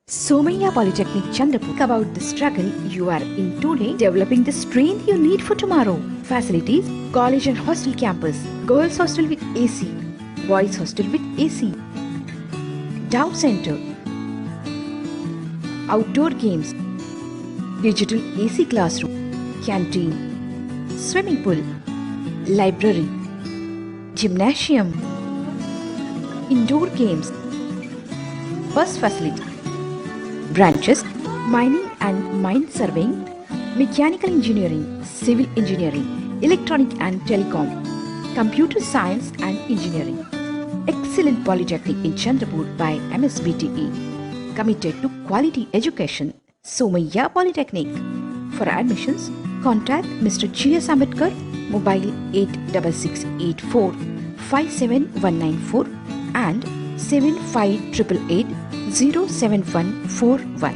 Somaiya Polytechnic Chandrapur about the struggle you are in today, developing the strength you need for tomorrow. Facilities: college and hostel campus, girls hostel with AC, boys hostel with AC, doubt center, outdoor games, digital AC classroom, canteen, swimming pool, library, gymnasium, indoor games, bus facility. Branches: mining and mine surveying, mechanical engineering, civil engineering, electronic and telecom, computer science and engineering. Excellent polytechnic in Chandrapur by MSBTE. Committed to quality education. Somaiya Polytechnic. For admissions, contact Mr. G.S. Ambedkar, mobile 86684 57194 and 7588 07141.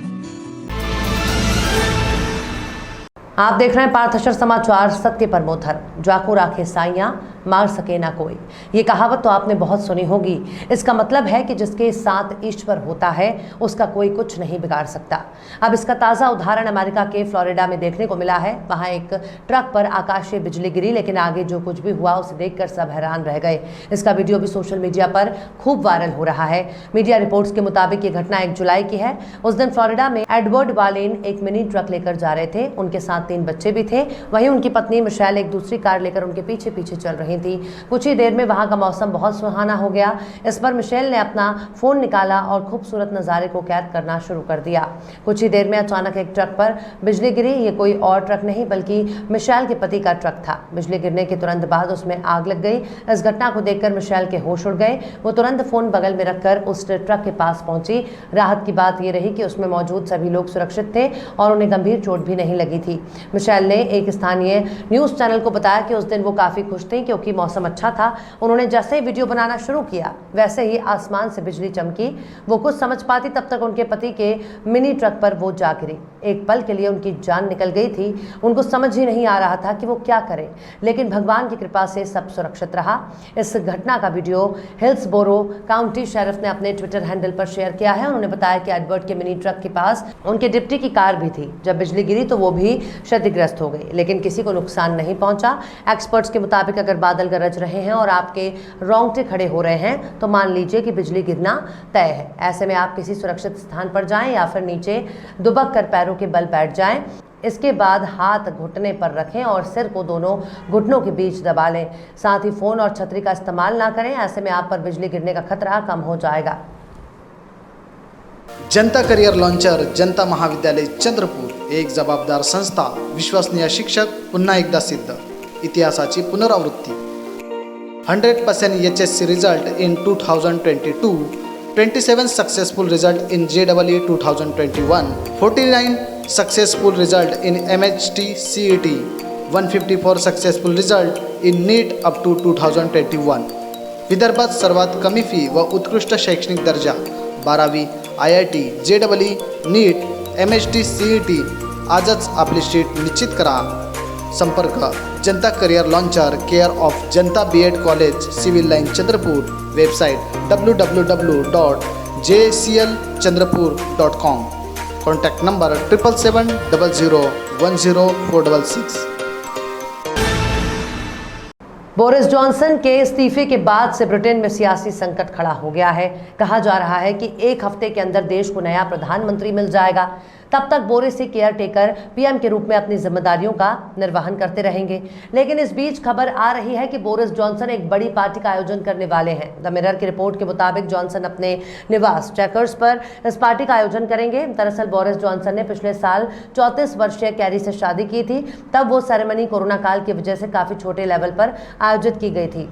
आप देख रहे हैं पार्थशर समाचार। सत्य पर मोहर, जाको राखे साइयां, मार सके ना कोई। ये कहावत तो आपने बहुत सुनी होगी। इसका मतलब है कि जिसके साथ ईश्वर होता है उसका कोई कुछ नहीं बिगाड़ सकता। अब इसका ताज़ा उदाहरण अमेरिका के फ्लोरिडा में देखने को मिला है। वहाँ एक ट्रक पर आकाशीय बिजली गिरी, लेकिन आगे जो कुछ भी हुआ उसे देखकर सब हैरान रह गए। इसका वीडियो भी सोशल मीडिया पर खूब वायरल हो रहा है। मीडिया रिपोर्ट्स के मुताबिक ये घटना 1 जुलाई की है। उस दिन फ्लोरिडा में एडवर्ड वालेन एक मिनी ट्रक लेकर जा रहे थे। उनके साथ 3 बच्चे भी थे। वहीं उनकी पत्नी मिशेल एक दूसरी कार लेकर उनके पीछे पीछे चल रही थी। कुछ ही देर में वहां का मौसम बहुत सुहाना हो गया। इस पर मिशेल ने अपना फोन निकाला और खूबसूरत नज़ारे को कैद करना शुरू कर दिया। कुछ ही देर में अचानक एक ट्रक पर बिजली गिरी। ये कोई और ट्रक नहीं बल्कि मिशेल के पति का ट्रक था। बिजली गिरने के तुरंत बाद उसमें आग लग गई। इस घटना को देखकर मिशेल के होश उड़ गए। वो तुरंत फोन बगल में रखकर उस ट्रक के पास पहुंची। राहत की बात यह रही कि उसमें मौजूद सभी लोग सुरक्षित थे और उन्हें गंभीर चोट भी नहीं लगी थी। मिशेल ने एक स्थानीय न्यूज़ चैनल को बताया कि उस दिन वो काफ़ी खुश थे क्योंकि मौसम अच्छा था। उन्होंने जैसे ही वीडियो बनाना शुरू किया वैसे ही आसमान से बिजली चमकी। वो कुछ समझ पाती तब तक उनके पति के मिनी ट्रक पर वो जा गिरी। एक पल के लिए उनकी जान निकल गई थी। उनको समझ ही नहीं आ रहा था कि वो क्या करें, लेकिन भगवान की कृपा से सब सुरक्षित रहा। इस घटना का वीडियो हिल्सबोरो काउंटी शेरिफ ने अपने ट्विटर हैंडल पर शेयर किया है। उन्होंने बताया कि एडवर्ड के मिनी ट्रक के पास उनके डिप्टी की कार भी थी। जब बिजली गिरी तो वो भी क्षतिग्रस्त हो गई, लेकिन किसी को नुकसान नहीं पहुंचा। एक्सपर्ट्स के मुताबिक अगर बादल गरज रहे हैं और आपके रोंगटे खड़े हो रहे हैं तो मान लीजिए कि बिजली गिरना तय है। ऐसे में आप किसी सुरक्षित स्थान पर जाएं या फिर नीचे दुबक कर पैरों के बल बैठ जाएं। इसके बाद हाथ घुटने पर रखें और सिर को दोनों घुटनों के बीच दबा लें। साथ ही फोन और छतरी का इस्तेमाल ना करें। ऐसे में आप पर बिजली गिरने का खतरा कम हो जाएगा। जनता करियर लॉन्चर जनता महाविद्यालय चंद्रपूर एक जबाबदार संस्था, विश्वसनीय शिक्षक, पुन्हा एकदा सिद्ध, इतिहासाची पुनरावृत्ती। 100% HSC result in 2022, 27 successful result in JEE 2021, 49 successful result in MHT CET, 154 successful result in NEET up to 2021. विदर्भात सर्वात कमी फी व उत्कृष्ट शैक्षणिक दर्जा 12वी IIT JEE NEET MHT CET। आजच आपली सीट निश्चित करा। संपर्क जनता career launcher, care of Janata BEd college, civil line Chandrapur. Website www.jclchandrapur.com. Contact number 7770010466। Boris Johnson के इस्तीफे के बाद से ब्रिटेन में सियासी संकट खड़ा हो गया है। कहा जा रहा है कि 1 हफ्ते के अंदर देश को नया प्रधानमंत्री मिल जाएगा। तब तक बोरिस ही केयर टेकर PM के रूप में अपनी जिम्मेदारियों का निर्वहन करते रहेंगे। लेकिन इस बीच खबर आ रही है कि बोरिस जॉनसन एक बड़ी पार्टी का आयोजन करने वाले हैं। द मिरर की रिपोर्ट के मुताबिक जॉनसन अपने निवास चेकर्स पर इस पार्टी का आयोजन करेंगे। दरअसल बोरिस जॉनसन ने पिछले साल 34 वर्षीय कैरी से शादी की थी। तब वो सेरेमनी कोरोना काल की वजह से काफ़ी छोटे लेवल पर आयोजित की गई थी।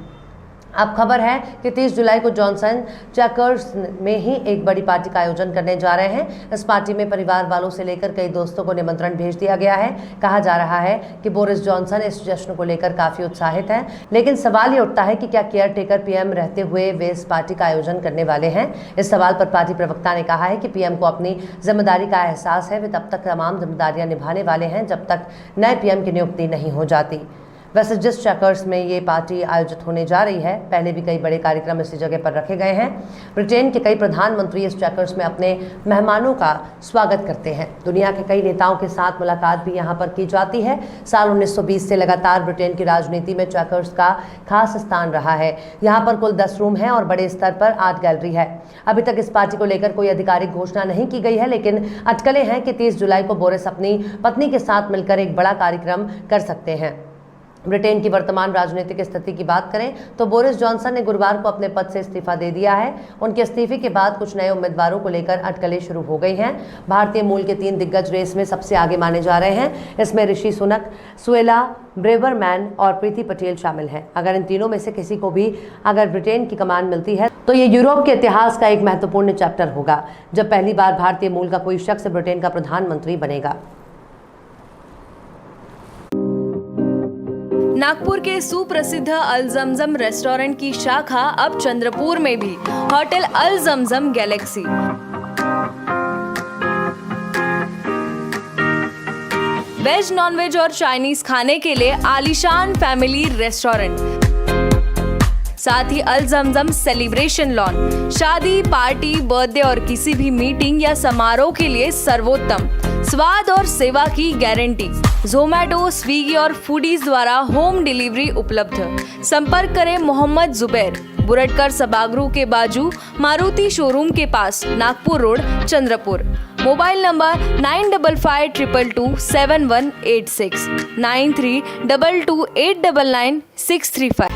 अब खबर है कि 30 जुलाई को जॉनसन चेकर्स में ही एक बड़ी पार्टी का आयोजन करने जा रहे हैं। इस पार्टी में परिवार वालों से लेकर कई दोस्तों को निमंत्रण भेज दिया गया है। कहा जा रहा है कि बोरिस जॉनसन इस जश्न को लेकर काफ़ी उत्साहित हैं। लेकिन सवाल ये उठता है कि क्या केयर टेकर PM रहते हुए वे इस पार्टी का आयोजन करने वाले हैं। इस सवाल पर पार्टी प्रवक्ता ने कहा है कि PM को अपनी जिम्मेदारी का एहसास है। वे तब तक तमाम जिम्मेदारियां निभाने वाले हैं जब तक नए PM की नियुक्ति नहीं हो जाती। वैसे जिस चेकर्स में ये पार्टी आयोजित होने जा रही है, पहले भी कई बड़े कार्यक्रम इसी जगह पर रखे गए हैं। ब्रिटेन के कई प्रधानमंत्री इस चेकर्स में अपने मेहमानों का स्वागत करते हैं। दुनिया के कई नेताओं के साथ मुलाकात भी यहाँ पर की जाती है। साल 1920 से लगातार ब्रिटेन की राजनीति में चेकर्स का खास स्थान रहा है। यहाँ पर कुल 10 रूम हैं और बड़े स्तर पर आर्ट गैलरी है। अभी तक इस पार्टी को लेकर कोई आधिकारिक घोषणा नहीं की गई है, लेकिन अटकलें हैं कि 30 जुलाई को बोरिस अपनी पत्नी के साथ मिलकर एक बड़ा कार्यक्रम कर सकते हैं। ब्रिटेन की वर्तमान राजनीतिक स्थिति की बात करें तो बोरिस जॉनसन ने गुरुवार को अपने पद से इस्तीफा दे दिया है। उनके इस्तीफे के बाद कुछ नए उम्मीदवारों को लेकर अटकलें शुरू हो गई हैं। भारतीय मूल के 3 दिग्गज रेस में सबसे आगे माने जा रहे हैं। इसमें ऋषि सुनक, सुएला ब्रेवरमैन और प्रीति पटेल शामिल हैं। अगर इन तीनों में से किसी को भी अगर ब्रिटेन की कमान मिलती है तो ये यूरोप के इतिहास का एक महत्वपूर्ण चैप्टर होगा, जब पहली बार भारतीय मूल का कोई शख्स ब्रिटेन का प्रधानमंत्री बनेगा। नागपुर के सुप्रसिद्ध अल जमजम रेस्टोरेंट की शाखा अब चंद्रपुर में भी, होटल अल जमजम गैलेक्सी। वेज, नॉनवेज और चाइनीज खाने के लिए आलीशान फैमिली रेस्टोरेंट, साथ ही अल जमजम सेलिब्रेशन लॉन, शादी, पार्टी, बर्थडे और किसी भी मीटिंग या समारोह के लिए सर्वोत्तम स्वाद और सेवा की गारंटी। ज़ोमैटो, स्विगी और फूडीज द्वारा होम डिलीवरी उपलब्ध। संपर्क करें मोहम्मद जुबैर, बुरटकर सभागृह के बाजू, मारुति शोरूम के पास, Nagpur road, Chandrapur. Mobile number 9552227186 9322899635।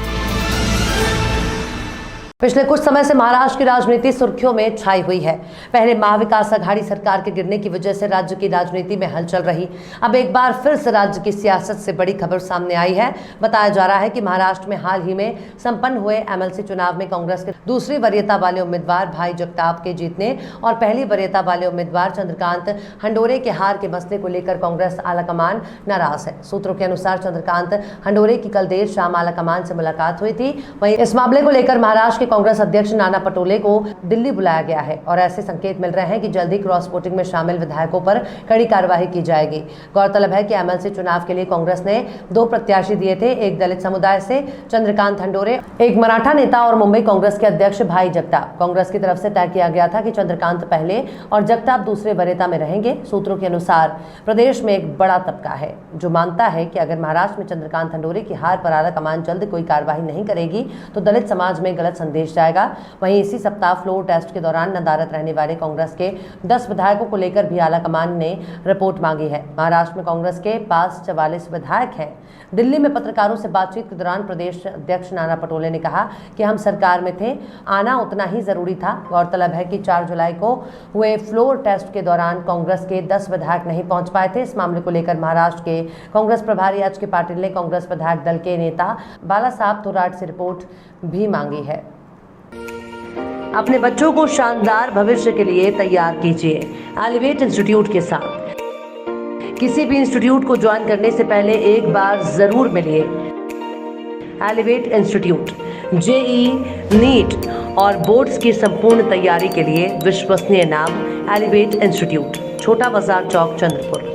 पिछले कुछ समय से महाराष्ट्र की राजनीति सुर्खियों में छाई हुई है। पहले महाविकास आघाड़ी सरकार के गिरने की वजह से राज्य की राजनीति में हलचल रही। अब एक बार फिर से राज्य की सियासत से बड़ी खबर सामने आई है। बताया जा रहा है कि महाराष्ट्र में हाल ही में संपन्न हुए एमएलसी चुनाव में कांग्रेस के दूसरी वरीयता वाले उम्मीदवार भाई जगताप के जीतने और पहली वरीयता वाले उम्मीदवार चंद्रकांत हंडोरे के हार के मसले को लेकर कांग्रेस आलाकमान नाराज है। सूत्रों के अनुसार चंद्रकांत हंडोरे की कल देर शाम आलाकमान से मुलाकात हुई थी। वहीं इस मामले को लेकर महाराष्ट्र कांग्रेस अध्यक्ष नाना पटोले को दिल्ली बुलाया गया है और ऐसे संकेत मिल रहे हैं कि जल्दी क्रॉस वोटिंग में शामिल विधायकों पर कड़ी कार्रवाई की जाएगी। गौरतलब है कि एमएलसी चुनाव के लिए कांग्रेस ने 2 प्रत्याशी दिए थे, एक दलित समुदाय से चंद्रकांत हंडोरे, एक मराठा नेता और मुंबई कांग्रेस के अध्यक्ष भाई जगताप। कांग्रेस की तरफ से तय किया गया था कि चंद्रकांत पहले और जगताप दूसरे वरीयता में रहेंगे। सूत्रों के अनुसार प्रदेश में एक बड़ा तबका है जो मानता है कि अगर महाराष्ट्र में चंद्रकांत हंडोरे की हार पर आलाकमान जल्द कोई कार्रवाई नहीं करेगी तो दलित समाज में गलत संदेश जाएगा। वहीं इसी सप्ताह फ्लोर टेस्ट के दौरान नदारत रहने वाले कांग्रेस के 10 विधायकों को लेकर भी आलाकमान ने रिपोर्ट मांगी है। महाराष्ट्र में कांग्रेस के पास 44 विधायक हैं। दिल्ली में पत्रकारों से बातचीत के दौरान प्रदेश अध्यक्ष नाना पटोले ने कहा कि हम सरकार में थे, आना उतना ही जरूरी था। गौरतलब है कि 4 जुलाई को हुए फ्लोर टेस्ट के दौरान कांग्रेस के 10 विधायक नहीं पहुंच पाए थे। इस मामले को लेकर महाराष्ट्र के कांग्रेस प्रभारी एच.के. पाटिल ने कांग्रेस विधायक दल के नेता बाला साहब थोराट से रिपोर्ट भी मांगी है। अपने बच्चों को शानदार भविष्य के लिए तैयार कीजिए एलिवेट इंस्टीट्यूट के साथ। किसी भी इंस्टीट्यूट को ज्वाइन करने से पहले एक बार जरूर मिलिए। एलिवेट इंस्टीट्यूट जेई, नीट और बोर्ड्स की संपूर्ण तैयारी के लिए विश्वसनीय नाम एलिवेट इंस्टीट्यूट, छोटा बाजार चौक, चंद्रपुर।